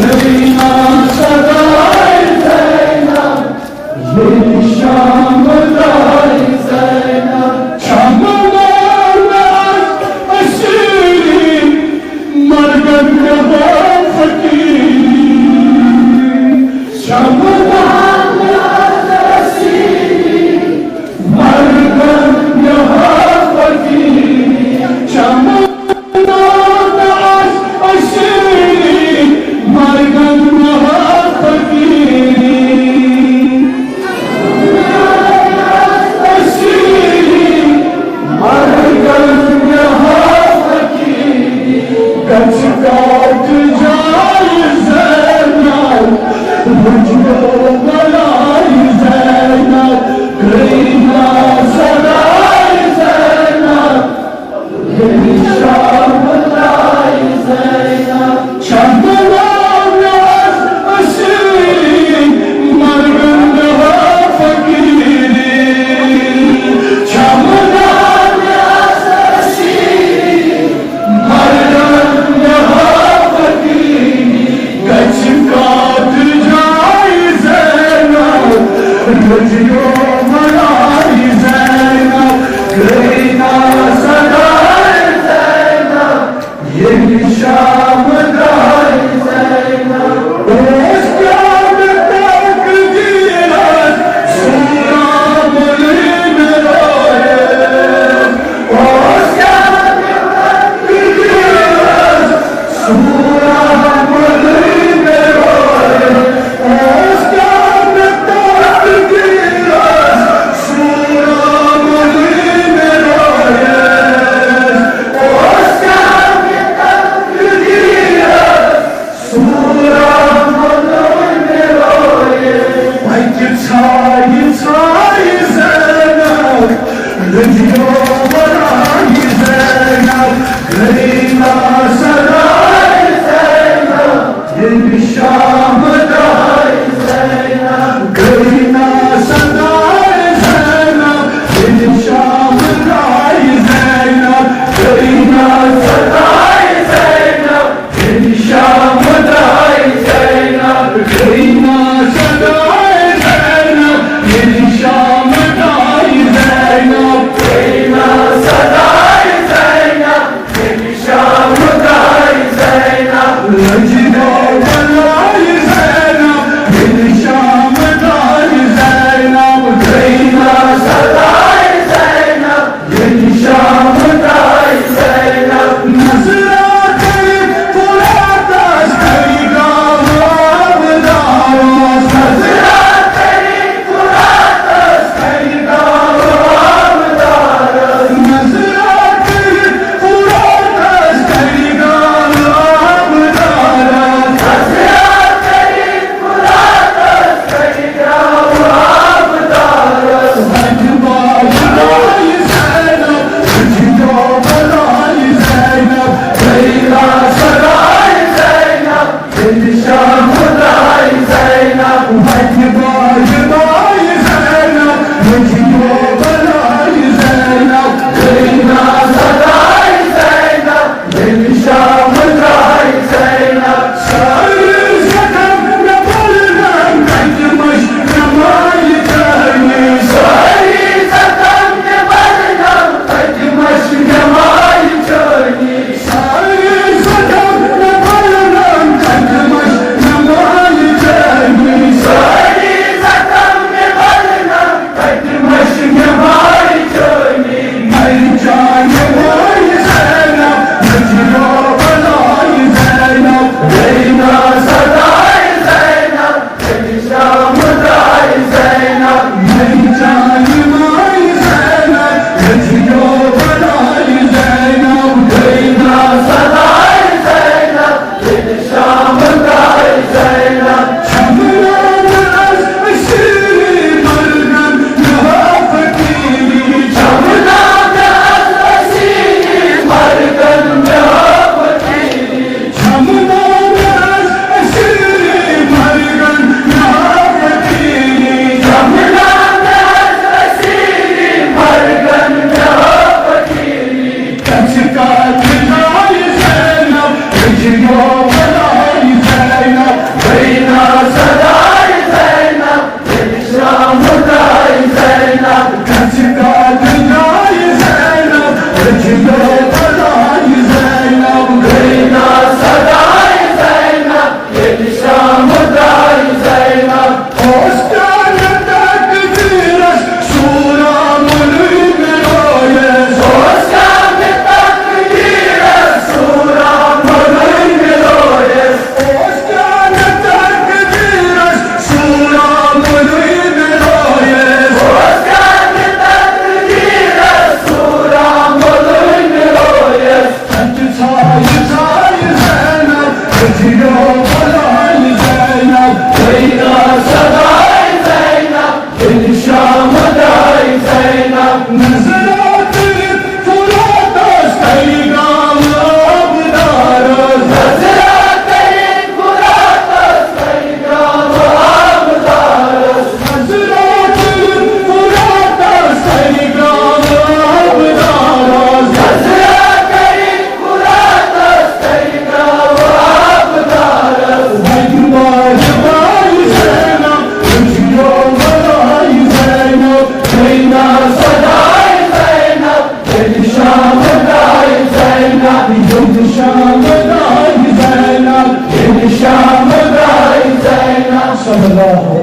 Zeyna Saday Zeyna, yeni Şam'day Zeyna, Şam'larda esiri, Marganda fakiri, Şam'larda esiri, Marganda fakiri, Şam'larda esiri, Marganda fakiri. Şam'da يوم ضلال زينب بينا سداي زينب الشام داي زينب نزلت الفرات استيقى الله بدارس نزلت الفرات استيقى الله بدارس نزلت الفرات استيقى الله بدارس نزلت الفرات استيقى الله بدارس وجبال باي زينب يوم ضلال زينب بينا سداي زينب الشام داي زينب يوم الشام داي زينب الشام داي زينب صلى الله عليه وسلم.